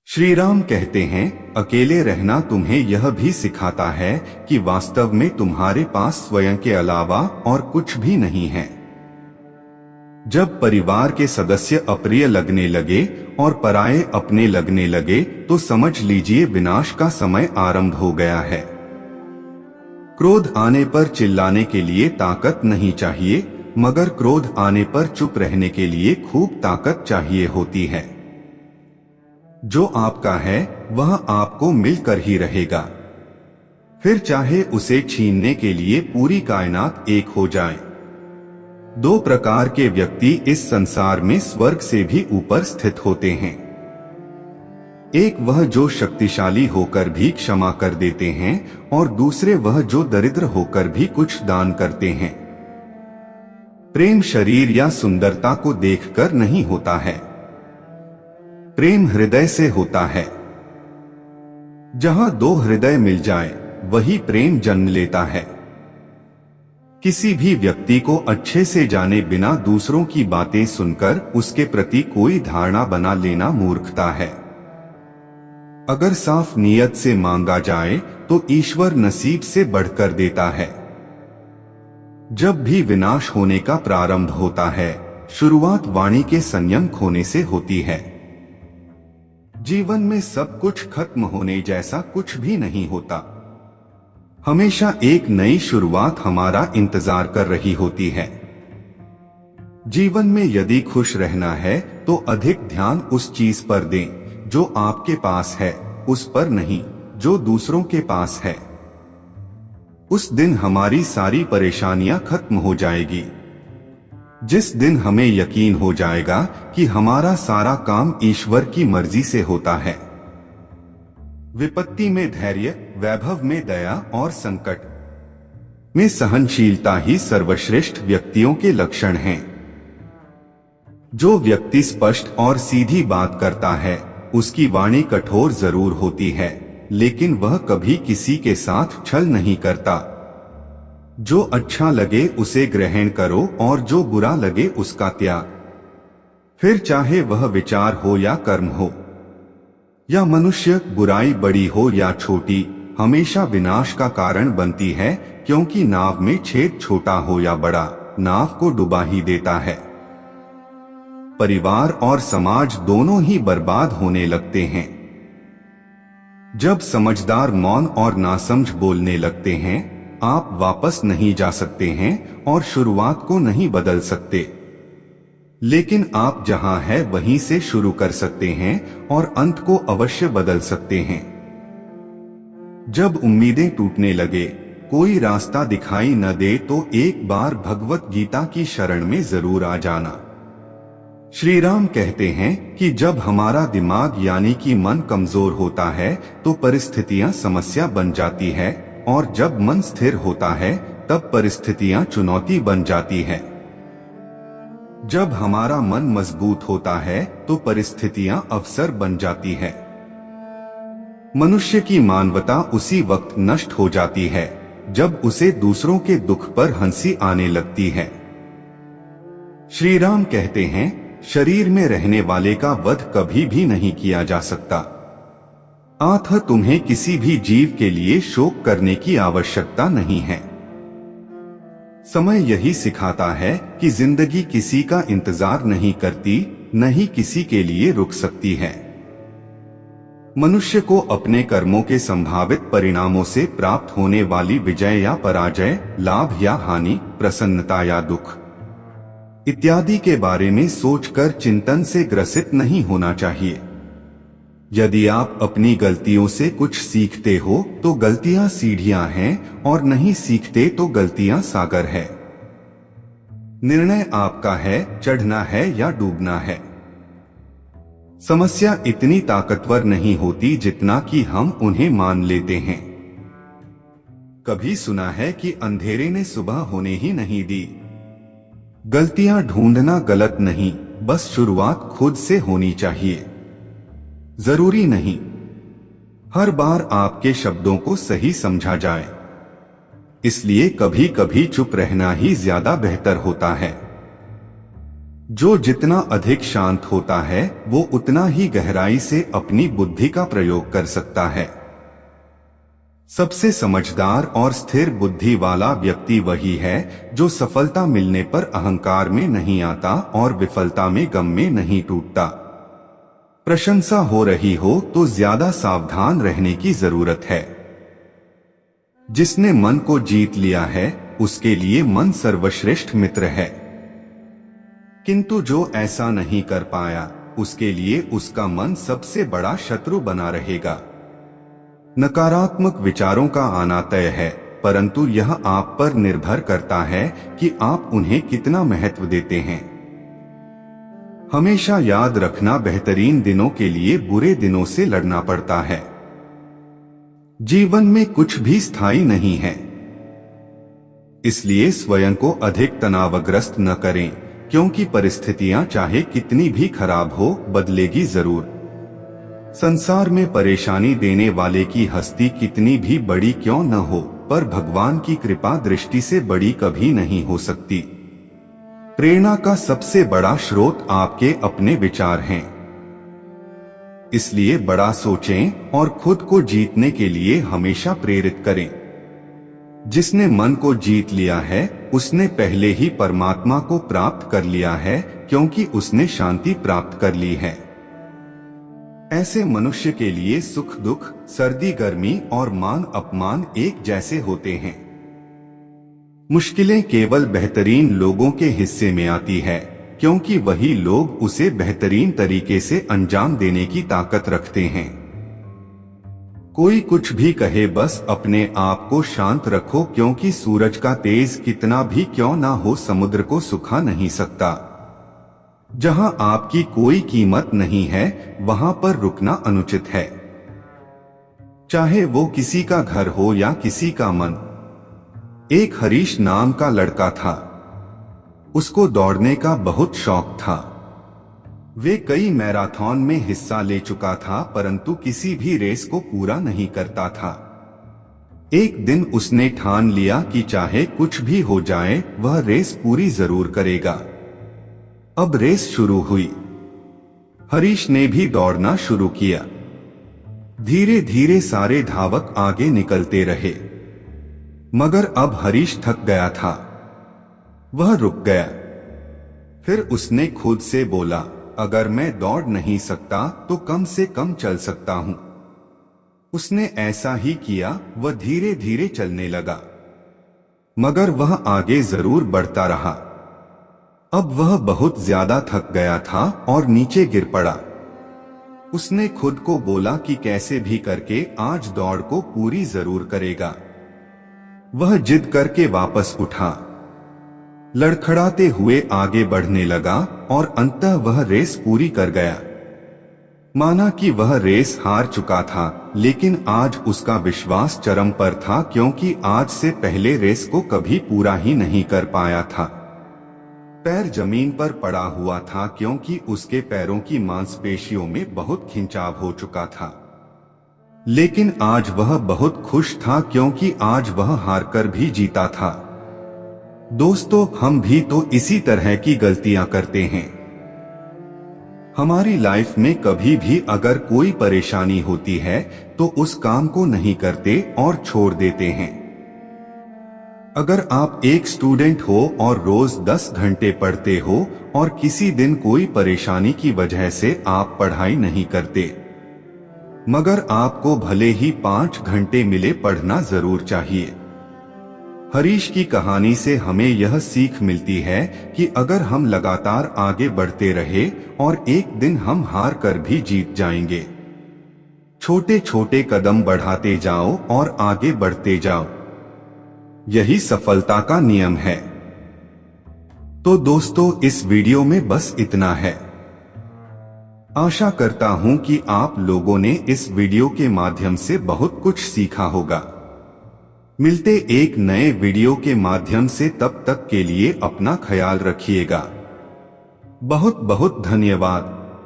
श्री राम कहते हैं, अकेले रहना तुम्हें यह भी सिखाता है कि वास्तव में तुम्हारे पास स्वयं के अलावा और कुछ भी नहीं है। जब परिवार के सदस्य अप्रिय लगने लगे और पराये अपने लगने लगे तो समझ लीजिए विनाश का समय आरंभ हो गया है। क्रोध आने पर चिल्लाने के लिए ताकत नहीं चाहिए, मगर क्रोध आने पर चुप रहने के लिए खूब ताकत चाहिए होती है। जो आपका है वह आपको मिलकर ही रहेगा, फिर चाहे उसे छीनने के लिए पूरी कायनात एक हो जाए। दो प्रकार के व्यक्ति इस संसार में स्वर्ग से भी ऊपर स्थित होते हैं। एक वह जो शक्तिशाली होकर भी क्षमा कर देते हैं और दूसरे वह जो दरिद्र होकर भी कुछ दान करते हैं। प्रेम शरीर या सुंदरता को देखकर नहीं होता है, प्रेम हृदय से होता है। जहां दो हृदय मिल जाए वही प्रेम जन्म लेता है। किसी भी व्यक्ति को अच्छे से जाने बिना दूसरों की बातें सुनकर उसके प्रति कोई धारणा बना लेना मूर्खता है। अगर साफ नीयत से मांगा जाए तो ईश्वर नसीब से बढ़कर देता है। जब भी विनाश होने का प्रारंभ होता है, शुरुआत वाणी के संयम खोने से होती है। जीवन में सब कुछ खत्म होने जैसा कुछ भी नहीं होता। हमेशा एक नई शुरुआत हमारा इंतजार कर रही होती है। जीवन में यदि खुश रहना है तो अधिक ध्यान उस चीज पर दें जो आपके पास है, उस पर नहीं जो दूसरों के पास है। उस दिन हमारी सारी परेशानियां खत्म हो जाएगी। जिस दिन हमें यकीन हो जाएगा कि हमारा सारा काम ईश्वर की मर्जी से होता है। विपत्ति में धैर्य, वैभव में दया और संकट में सहनशीलता ही सर्वश्रेष्ठ व्यक्तियों के लक्षण हैं। जो व्यक्ति स्पष्ट और सीधी बात करता है उसकी वाणी कठोर जरूर होती है, लेकिन वह कभी किसी के साथ छल नहीं करता। जो अच्छा लगे उसे ग्रहण करो और जो बुरा लगे उसका त्याग। फिर चाहे वह विचार हो या कर्म हो या मनुष्य, बुराई बड़ी हो या छोटी, हमेशा विनाश का कारण बनती है, क्योंकि नाव में छेद छोटा हो या बड़ा, नाव को डुबा ही देता है। परिवार और समाज दोनों ही बर्बाद होने लगते हैं। जब समझदार मौन और नासमझ बोलने लगते हैं, आप वापस नहीं जा सकते हैं और शुरुआत को नहीं बदल सकते, लेकिन आप जहां है वहीं से शुरू कर सकते हैं और अंत को अवश्य बदल सकते हैं। जब उम्मीदें टूटने लगे, कोई रास्ता दिखाई न दे तो एक बार भगवत गीता की शरण में जरूर आ जाना। श्री राम कहते हैं कि जब हमारा दिमाग यानी कि मन कमजोर होता है तो परिस्थितियां समस्या बन जाती है, और जब मन स्थिर होता है तब परिस्थितियां चुनौती बन जाती है। जब हमारा मन मजबूत होता है तो परिस्थितियां अवसर बन जाती है। मनुष्य की मानवता उसी वक्त नष्ट हो जाती है जब उसे दूसरों के दुख पर हंसी आने लगती है। श्री राम कहते हैं, शरीर में रहने वाले का वध कभी भी नहीं किया जा सकता। अतः तुम्हें किसी भी जीव के लिए शोक करने की आवश्यकता नहीं है। समय यही सिखाता है कि जिंदगी किसी का इंतजार नहीं करती, न ही किसी के लिए रुक सकती है। मनुष्य को अपने कर्मों के संभावित परिणामों से प्राप्त होने वाली विजय या पराजय, लाभ या हानि, प्रसन्नता या दुख इत्यादि के बारे में सोचकर चिंतन से ग्रसित नहीं होना चाहिए। यदि आप अपनी गलतियों से कुछ सीखते हो तो गलतियां सीढ़ियां हैं, और नहीं सीखते तो गलतियां सागर है। निर्णय आपका है, चढ़ना है या डूबना है। समस्या इतनी ताकतवर नहीं होती जितना कि हम उन्हें मान लेते हैं। कभी सुना है कि अंधेरे ने सुबह होने ही नहीं दी। गलतियां ढूंढना गलत नहीं, बस शुरुआत खुद से होनी चाहिए। जरूरी नहीं हर बार आपके शब्दों को सही समझा जाए, इसलिए कभी कभी चुप रहना ही ज्यादा बेहतर होता है। जो जितना अधिक शांत होता है वो उतना ही गहराई से अपनी बुद्धि का प्रयोग कर सकता है। सबसे समझदार और स्थिर बुद्धि वाला व्यक्ति वही है जो सफलता मिलने पर अहंकार में नहीं आता और विफलता में गम में नहीं टूटता। प्रशंसा हो रही हो तो ज्यादा सावधान रहने की जरूरत है। जिसने मन को जीत लिया है उसके लिए मन सर्वश्रेष्ठ मित्र है, किंतु जो ऐसा नहीं कर पाया उसके लिए उसका मन सबसे बड़ा शत्रु बना रहेगा। नकारात्मक विचारों का आना तय है, परंतु यह आप पर निर्भर करता है कि आप उन्हें कितना महत्व देते हैं। हमेशा याद रखना, बेहतरीन दिनों के लिए बुरे दिनों से लड़ना पड़ता है। जीवन में कुछ भी स्थायी नहीं है, इसलिए स्वयं को अधिक तनावग्रस्त न करें, क्योंकि परिस्थितियां चाहे कितनी भी खराब हो बदलेगी जरूर। संसार में परेशानी देने वाले की हस्ती कितनी भी बड़ी क्यों न हो, पर भगवान की कृपा दृष्टि से बड़ी कभी नहीं हो सकती। प्रेरणा का सबसे बड़ा स्रोत आपके अपने विचार हैं, इसलिए बड़ा सोचें और खुद को जीतने के लिए हमेशा प्रेरित करें। जिसने मन को जीत लिया है उसने पहले ही परमात्मा को प्राप्त कर लिया है, क्योंकि उसने शांति प्राप्त कर ली है। ऐसे मनुष्य के लिए सुख दुख, सर्दी गर्मी और मान अपमान एक जैसे होते हैं। मुश्किलें केवल बेहतरीन लोगों के हिस्से में आती है, क्योंकि वही लोग उसे बेहतरीन तरीके से अंजाम देने की ताकत रखते हैं। कोई कुछ भी कहे, बस अपने आप को शांत रखो, क्योंकि सूरज का तेज कितना भी क्यों ना हो समुद्र को सुखा नहीं सकता। जहां आपकी कोई कीमत नहीं है वहां पर रुकना अनुचित है, चाहे वो किसी का घर हो या किसी का मन। एक हरीश नाम का लड़का था, उसको दौड़ने का बहुत शौक था। वे कई मैराथन में हिस्सा ले चुका था, परंतु किसी भी रेस को पूरा नहीं करता था। एक दिन उसने ठान लिया कि चाहे कुछ भी हो जाए वह रेस पूरी जरूर करेगा। अब रेस शुरू हुई। हरीश ने भी दौड़ना शुरू किया। धीरे धीरे सारे धावक आगे निकलते रहे, मगर अब हरीश थक गया था। वह रुक गया। फिर उसने खुद से बोला, अगर मैं दौड़ नहीं सकता तो कम से कम चल सकता हूं। उसने ऐसा ही किया, वह धीरे धीरे चलने लगा, मगर वह आगे जरूर बढ़ता रहा। अब वह बहुत ज्यादा थक गया था और नीचे गिर पड़ा। उसने खुद को बोला कि कैसे भी करके आज दौड़ को पूरी जरूर करेगा। वह जिद करके वापस उठा, लड़खड़ाते हुए आगे बढ़ने लगा और अंततः वह रेस पूरी कर गया। माना कि वह रेस हार चुका था, लेकिन आज उसका विश्वास चरम पर था, क्योंकि आज से पहले रेस को कभी पूरा ही नहीं कर पाया था। पैर जमीन पर पड़ा हुआ था, क्योंकि उसके पैरों की मांसपेशियों में बहुत खिंचाव हो चुका था। लेकिन आज वह बहुत खुश था, क्योंकि आज वह हारकर भी जीता था। दोस्तों, हम भी तो इसी तरह की गलतियां करते हैं। हमारी लाइफ में कभी भी अगर कोई परेशानी होती है तो उस काम को नहीं करते और छोड़ देते हैं। अगर आप एक स्टूडेंट हो और रोज 10 घंटे पढ़ते हो और किसी दिन कोई परेशानी की वजह से आप पढ़ाई नहीं करते, मगर आपको भले ही 5 घंटे मिले, पढ़ना जरूर चाहिए। हरीश की कहानी से हमें यह सीख मिलती है कि अगर हम लगातार आगे बढ़ते रहे और एक दिन हम हार कर भी जीत जाएंगे। छोटे छोटे कदम बढ़ाते जाओ और आगे बढ़ते जाओ, यही सफलता का नियम है। तो दोस्तों, इस वीडियो में बस इतना है। आशा करता हूं कि आप लोगों ने इस वीडियो के माध्यम से बहुत कुछ सीखा होगा। मिलते एक नए वीडियो के माध्यम से, तब तक के लिए अपना ख्याल रखिएगा। बहुत बहुत धन्यवाद।